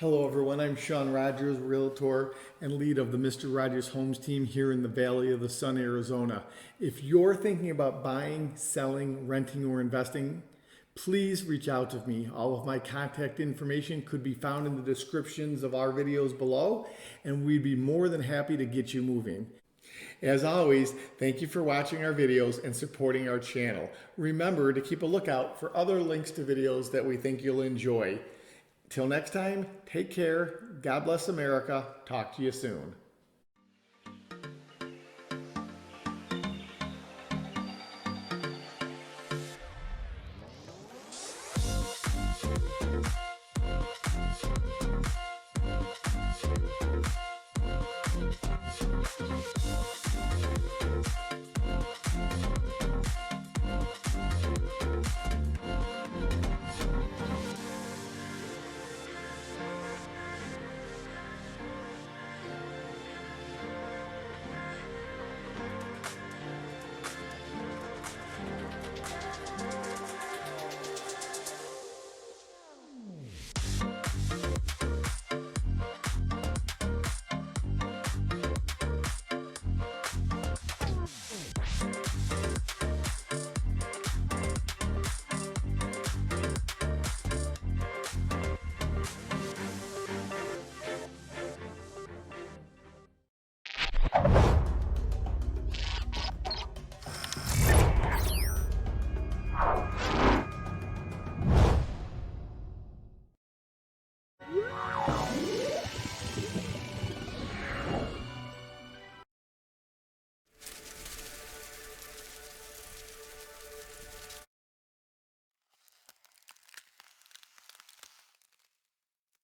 Hello everyone, I'm Sean Rogers, Realtor and lead of the Mr. Rogers Homes team here in the Valley of the Sun, Arizona. If you're thinking about buying, selling, renting, or investing, please reach out to me. All of my contact information could be found in the descriptions of our videos below, and we'd be more than happy to get you moving. As always, thank you for watching our videos and supporting our channel. Remember to keep a lookout for other links to videos that we think you'll enjoy. Till next time, take care. God bless America. Talk to you soon.